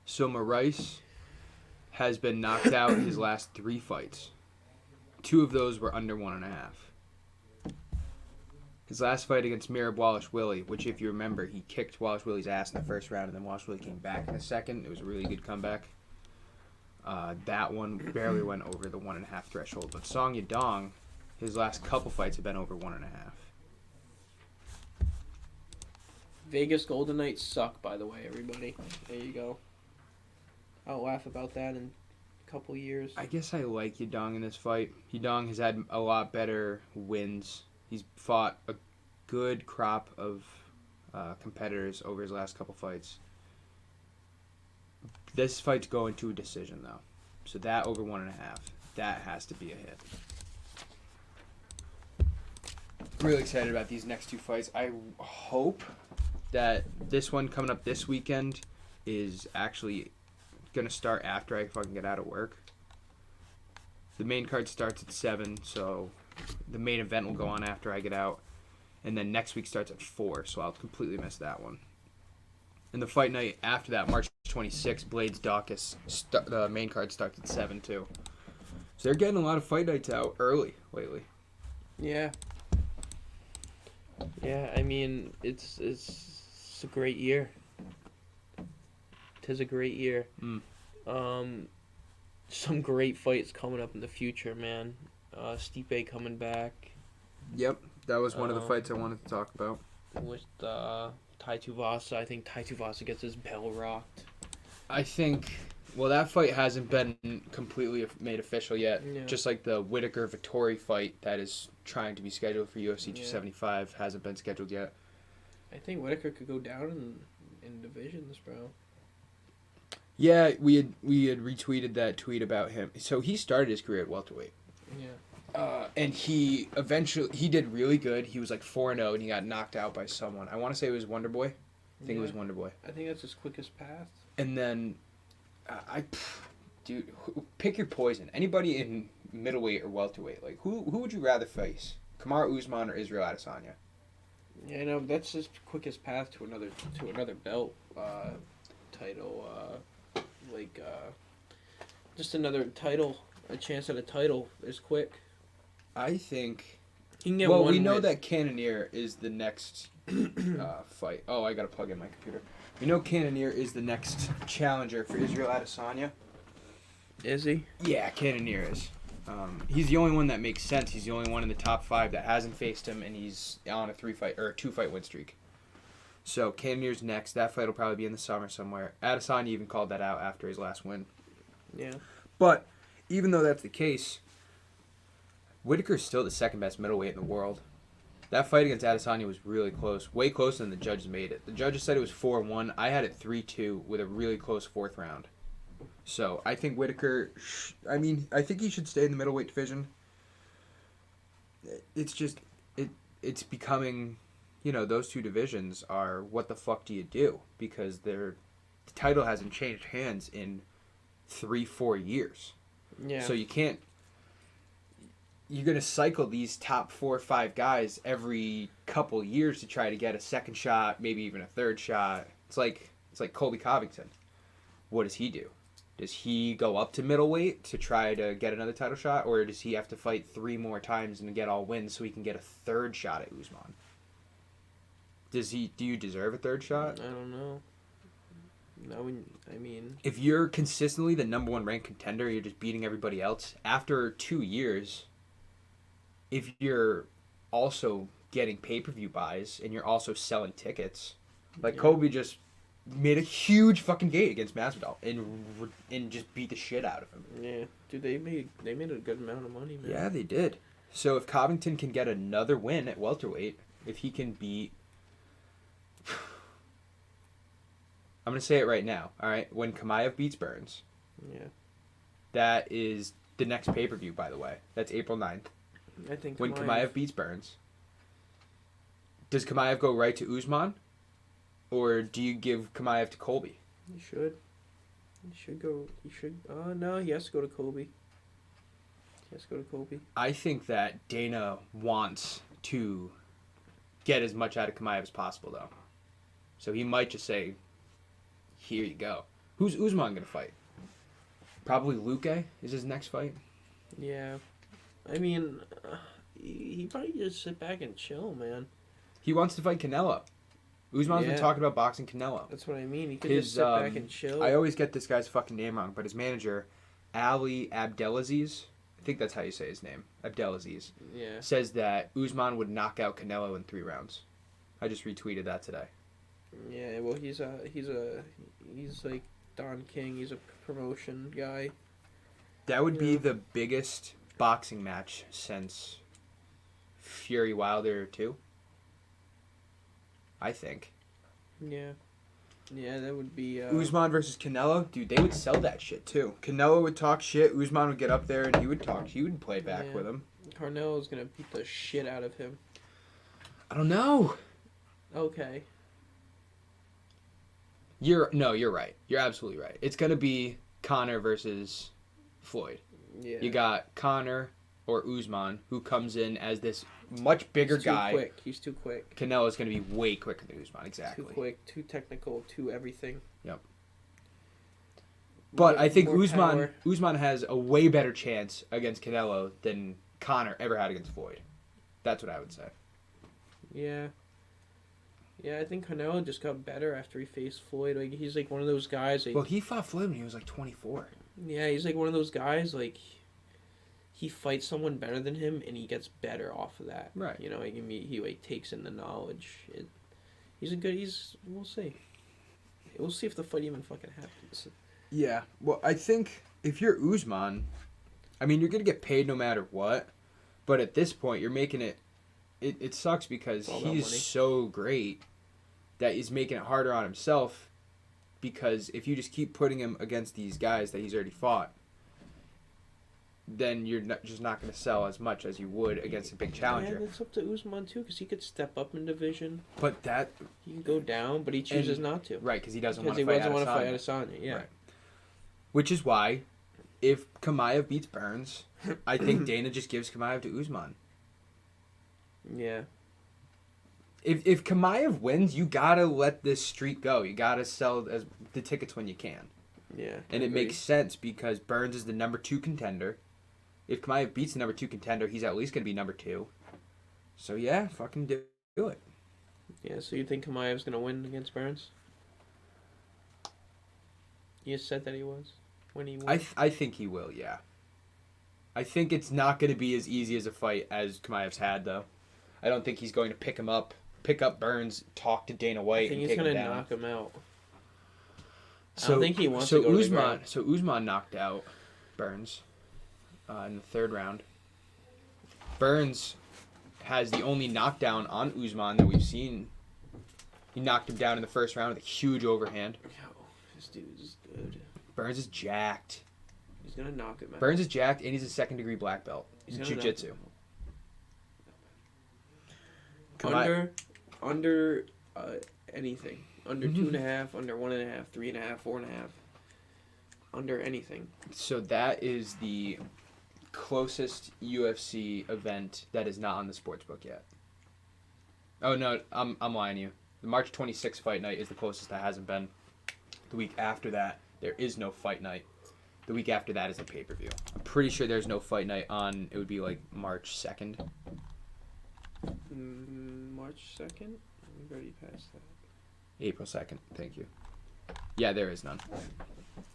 So Maurice has been knocked out his last 3 fights. 2 of those were under 1.5. His last fight against Merab Wallace-Willie, which if you remember, he kicked Wallace-Willie's ass in the first round, and then Wallace-Willie came back in the second. It was a really good comeback. That one barely went over the 1.5 threshold. But Song Yadong, his last couple fights have been over 1.5. Vegas Golden Knights suck, by the way, everybody. There you go. I'll laugh about that in a couple years. I guess I like Yadong in this fight. Yadong has had a lot better wins. He's fought a good crop of competitors over his last couple fights. This fight's going to a decision, though. So that over 1.5, that has to be a hit. I'm really excited about these next 2 fights. I hope that this one coming up this weekend is actually going to start after I fucking get out of work. The main card starts at 7, so the main event will go on after I get out. And then next week starts at 4, so I'll completely miss that one. And the fight night after that, March 26th, Blades Dawkins, the main card starts at 7 too. So they're getting a lot of fight nights out early lately. Yeah. Yeah, I mean, it's a great year. 'Tis a great year. Some great fights coming up in the future, man. Stipe coming back. Yep, that was one of the fights I wanted to talk about. With Tai Tuivasa. I think Tai Tuivasa gets his bell rocked. I think, well, that fight hasn't been completely made official yet. Yeah. Just like the Whittaker-Vettori fight that is trying to be scheduled for UFC 275 hasn't been scheduled yet. I think Whittaker could go down in divisions, bro. Yeah, we had retweeted that tweet about him. So he started his career at welterweight. Yeah. And he did really good. He was like 4-0 and he got knocked out by someone. I want to say it was Wonderboy. I think it was Wonderboy. I think that's his quickest path. And then, dude, pick your poison. Anybody in middleweight or welterweight, like who would you rather face? Kamaru Usman or Israel Adesanya? Yeah, no, that's his quickest path to another belt title. Just another title, a chance at a title is quick. I think. He can get well, one we know win. that Cannonier is the next fight. Oh, I gotta plug in my computer. We know Cannonier is the next challenger for Israel Adesanya. Is he? Yeah, Cannonier is. He's the only one that makes sense. He's the only one in the top 5 that hasn't faced him, and he's on a 2-fight win streak. So Cannonier's next. That fight will probably be in the summer somewhere. Adesanya even called that out after his last win. Yeah. But even though that's the case, Whittaker's still the second best middleweight in the world. That fight against Adesanya was really close. Way closer than the judges made it. The judges said it was 4-1. I had it 3-2 with a really close 4th round. So I think Whittaker, I think he should stay in the middleweight division. It's just, it's becoming, those 2 divisions are what the fuck do you do? Because the title hasn't changed hands in 3-4 years. Yeah. So you can't, you're going to cycle these top 4 or 5 guys every couple years to try to get a second shot, maybe even a third shot. It's like Colby Covington. What does he do? Does he go up to middleweight to try to get another title shot, or does he have to fight 3 more times and get all wins so he can get a third shot at Usman? Do you deserve a third shot? I don't know. No, I mean, if you're consistently the number 1 ranked contender, you're just beating everybody else. After 2 years, if you're also getting pay-per-view buys and you're also selling tickets, like Kobe just made a huge fucking gate against Masvidal and just beat the shit out of him. Yeah, dude, they made a good amount of money, man. Yeah, they did. So if Covington can get another win at welterweight, if he can beat, I'm gonna say it right now. All right, when Chimaev beats Burns, that is the next pay-per-view. By the way, that's April 9th. I think when Chimaev beats Burns, does Chimaev go right to Usman, or do you give Chimaev to Colby? He should. He should go. No, he has to go to Colby. I think that Dana wants to get as much out of Chimaev as possible, though. So he might just say, here you go. Who's Usman going to fight? Probably Luque is his next fight. Yeah. I mean, he probably just sit back and chill, man. He wants to fight Canelo. Usman's been talking about boxing Canelo. That's what I mean. He could just sit back and chill. I always get this guy's fucking name wrong, but his manager, Ali Abdelaziz, I think that's how you say his name, Abdelaziz, says that Usman would knock out Canelo in 3 rounds. I just retweeted that today. Yeah, well, he's like Don King. He's a promotion guy. That would be the biggest boxing match since Fury Wilder 2. I think. Yeah. Yeah, that would be... Usman versus Canelo? Dude, they would sell that shit, too. Canelo would talk shit, Usman would get up there, and he would play back with him. Canelo's gonna beat the shit out of him. I don't know. Okay. You're right. You're absolutely right. It's gonna be Conor versus Floyd. Yeah. You got Conor or Usman, who comes in as this much bigger guy. He's too quick. Canelo's going to be way quicker than Usman, exactly. Too quick, too technical, too everything. Yep. But I think Usman has a way better chance against Canelo than Conor ever had against Floyd. That's what I would say. Yeah. Yeah, I think Canelo just got better after he faced Floyd. Like, he's like one of those guys. Like, well, he fought Floyd when he was like 24. Yeah, he's like one of those guys, like, he fights someone better than him, and he gets better off of that. Right. You know, like, he like, takes in the knowledge. We'll see. We'll see if the fight even fucking happens. Yeah. Well, I think if you're Usman, I mean, you're going to get paid no matter what, but at this point, you're making it sucks because he's so great that he's making it harder on himself, because if you just keep putting him against these guys that he's already fought, then you're just not going to sell as much as you would against a big challenger. And it's up to Usman, too, because he could step up in division. But he can go down, but he chooses not to. Right, because he doesn't want to fight Adesanya. Yeah. Right. Which is why, if Chimaev beats Burns, I think Dana just gives Chimaev to Usman. Yeah. If Chimaev wins, you got to let this streak go. You got to sell the tickets when you can. Yeah. And it makes sense because Burns is the number 2 contender. If Chimaev beats the number 2 contender, he's at least going to be number 2. So, yeah, fucking do it. Yeah, so you think Chimaev's going to win against Burns? You said that he was when he won. I think he will, yeah. I think it's not going to be as easy as a fight as Chimaev's had, though. I don't think he's going to pick up Burns, talk to Dana White, and take him down. I think he's going to knock him out. So, I don't think he wants to go to the ground. So Usman knocked out Burns in the 3rd round. Burns has the only knockdown on Usman that we've seen. He knocked him down in the 1st round with a huge overhand. Yo, this dude is good. Burns is jacked. He's going to knock him out. Burns is jacked, and he's a 2nd-degree black belt in jiu-jitsu. Under anything. Under 2.5, under 1.5, 3.5, 4.5. Under anything. So that is the closest UFC event that is not on the sportsbook yet. Oh no, I'm lying to you. The March 26th fight night is the closest that hasn't been. The week after that, there is no fight night. The week after that is a pay-per-view. I'm pretty sure there's no fight night on, it would be like March 2nd. March 2nd? We've already passed that. April 2nd, thank you. Yeah, there is none.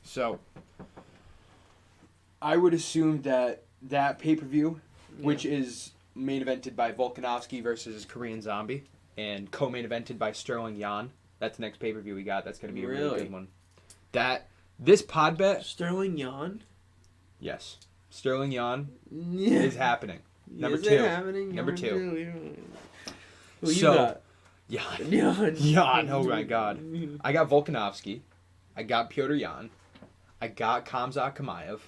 So, I would assume that pay-per-view, which is main evented by Volkanovski versus Korean Zombie, and co-main evented by Sterling Yan. That's the next pay-per-view we got. That's going to be a really good one. This pod bet... Sterling Yan? Yes. Sterling Yan is happening. Number two. Number two. Who you got? Yan. Oh my God. I got Volkanovski. I got Pyotr Yan. I got Khamzat Chimaev.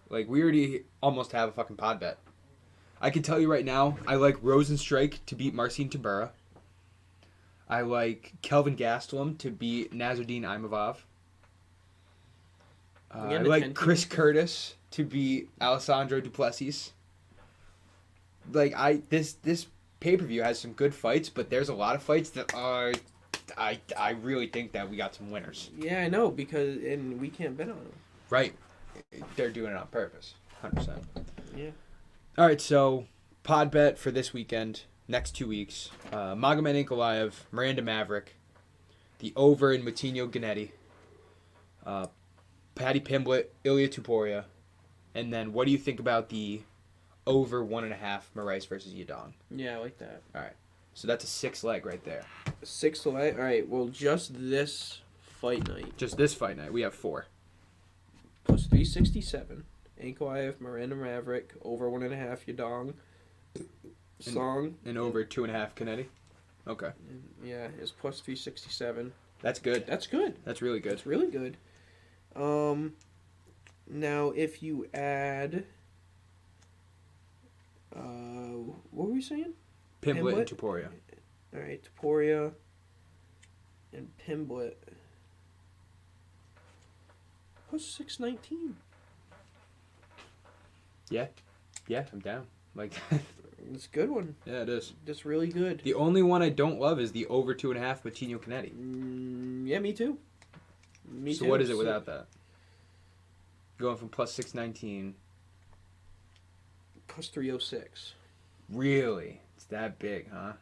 Like, we already almost have a fucking pod bet. I can tell you right now, I like Rosenstrike to beat Marcin Tybura. I like Kelvin Gastelum to beat Nasruddin Imavov. I like Chris Curtis to beat Alessandro Duplessis. Like, this pay-per-view has some good fights, but there's a lot of fights that are... I really think that we got some winners. Yeah, I know, and we can't bet on them. Right. They're doing it on purpose. 100%. Yeah. All right, so pod bet for this weekend, next 2 weeks. Magomed Ankalaev, Miranda Maverick, the over in Matinho Gennady, Paddy Pimblett, Ilya Tuporia, and then what do you think about the over 1.5 Moraes versus Yadong? Yeah, I like that. All right. So that's a 6 leg right there. 6 leg? All right, well, just this fight night. Just this fight night. We have 4. Plus 367. Ankalaev, Miranda Maverick, over 1.5 Yadong. Song. And over 2.5 Kennedy. Okay. Yeah, it's plus 367. That's good. That's good. That's really good. That's really good. Now, if you add... what were we saying? Pimblett and Tuporia. All right, Tuporia and Pimblett. Plus 619. Yeah, I'm down. Like, it's a good one. Yeah, it is. That's really good. The only one I don't love is the over 2.5 Matinho Kennedy. Yeah, me too. So what is it without that? Going from plus 619. Plus 306. Really? It's that big, huh?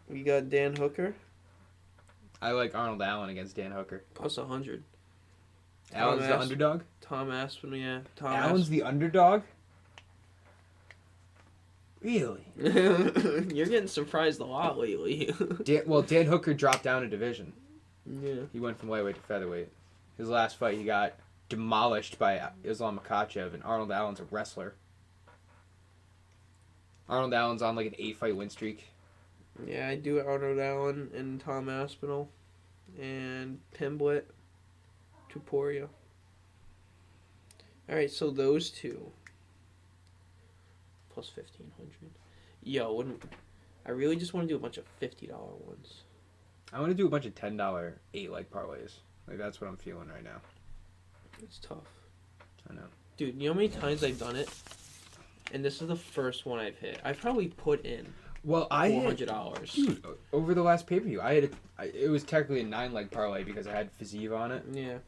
We got Dan Hooker. I like Arnold Allen against Dan Hooker. Plus 100. Allen's the underdog? Tom Aspen, yeah. Allen's the underdog? Really? You're getting surprised a lot lately. Dan Hooker dropped down a division. Yeah. He went from lightweight to featherweight. His last fight, he got demolished by Islam Makhachev, and Arnold Allen's a wrestler. Arnold Allen's on like an 8-fight win streak. Yeah, I do Arnold Allen and Tom Aspinall and Pimblett, Tuporia. All right, so those two plus 1,500. Yo, I really just want to do a bunch of $50 ones. I want to do a bunch of $10 8-leg parlays. Like, that's what I'm feeling right now. It's tough. I know. Dude, you know how many times I've done it? And this is the first one I've hit. I probably put in $400. Dude, over the last pay-per-view, it was technically a 9-leg parlay because I had Fazeev on it. Yeah.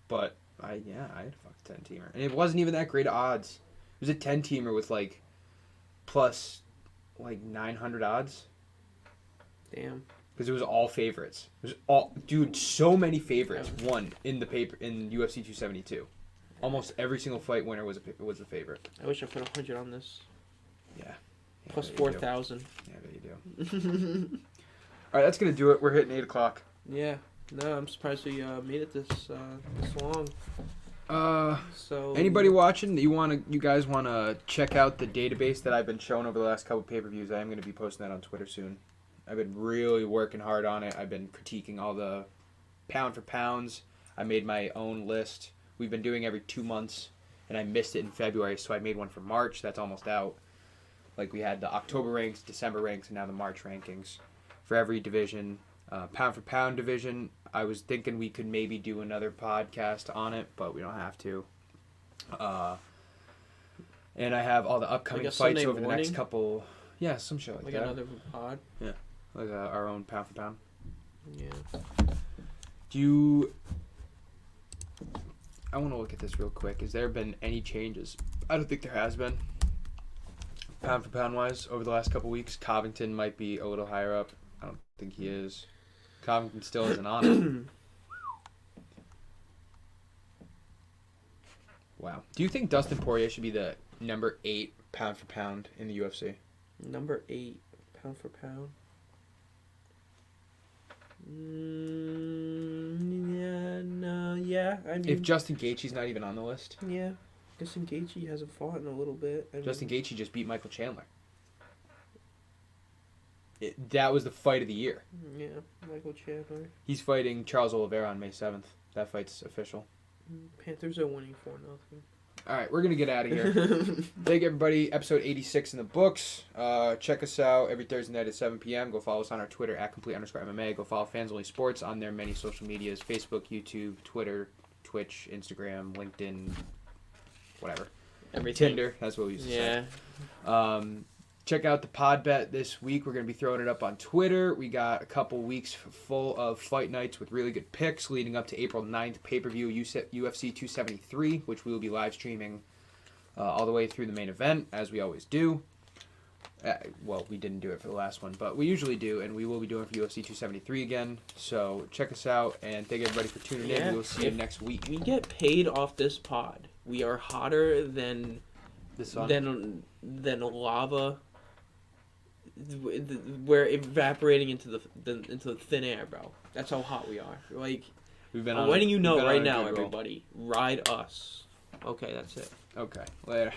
But, I had a fucking 10-teamer. And it wasn't even that great of odds. It was a 10-teamer with, like, plus, like, 900 odds. Damn. Because it was all favorites. It was all... Dude, so many favorites won in UFC 272. Almost every single fight winner was a favorite. I wish I put 100 on this. Yeah. Plus 4,000. Yeah, there you do. All right, that's gonna do it. We're hitting 8 o'clock. Yeah. No, I'm surprised we made it this long. So anybody watching, you guys wanna check out the database that I've been showing over the last couple pay-per-views? I am gonna be posting that on Twitter soon. I've been really working hard on it. I've been critiquing all the pound for pounds. I made my own list. We've been doing every 2 months, and I missed it in February, so I made one for March. That's almost out. Like, we had the October ranks, December ranks, and now the March rankings for every division. Pound for pound division, I was thinking we could maybe do another podcast on it, but we don't have to. And I have all the upcoming fights Sunday over morning? the next couple... Yeah, some show like that. Another pod? Yeah, like our own pound for pound. Yeah. I want to look at this real quick. Has there been any changes? I don't think there has been. Pound for pound wise, over the last couple weeks, Covington might be a little higher up. I don't think he is. Covington still isn't on it. Wow. Do you think Dustin Poirier should be the number 8 pound for pound in the UFC? Number 8 pound for pound. Yeah. I mean, If Justin Gaethje's not even on the list, yeah, Justin Gaethje hasn't fought in a little bit. Justin Gaethje just beat Michael Chandler. That was the fight of the year. Yeah, Michael Chandler. He's fighting Charles Oliveira on May 7th. That fight's official. Panthers are winning 4-0. All right, we're going to get out of here. Thank everybody. Episode 86 in the books. Check us out every Thursday night at 7 p.m. Go follow us on our Twitter at @complete_MMA. Go follow Fans Only Sports on their many social medias: Facebook, YouTube, Twitter, Twitch, Instagram, LinkedIn, whatever. Everything. Tinder, that's what we used to Yeah. say. Check out the pod bet this week. We're going to be throwing it up on Twitter. We got a couple weeks full of fight nights with really good picks leading up to April 9th pay-per-view UFC 273, which we will be live streaming all the way through the main event, as we always do. Well, we didn't do it for the last one, but we usually do, and we will be doing it for UFC 273 again. So check us out, and thank everybody for tuning in. We will see you next week. We get paid off this pod. We are hotter than The sun. than lava. We're evaporating into the thin air, bro. That's how hot we are. Like, We've been I'm on letting a- you we've know been on right a now, good roll. everybody. Ride us. Okay, that's it. Okay, later.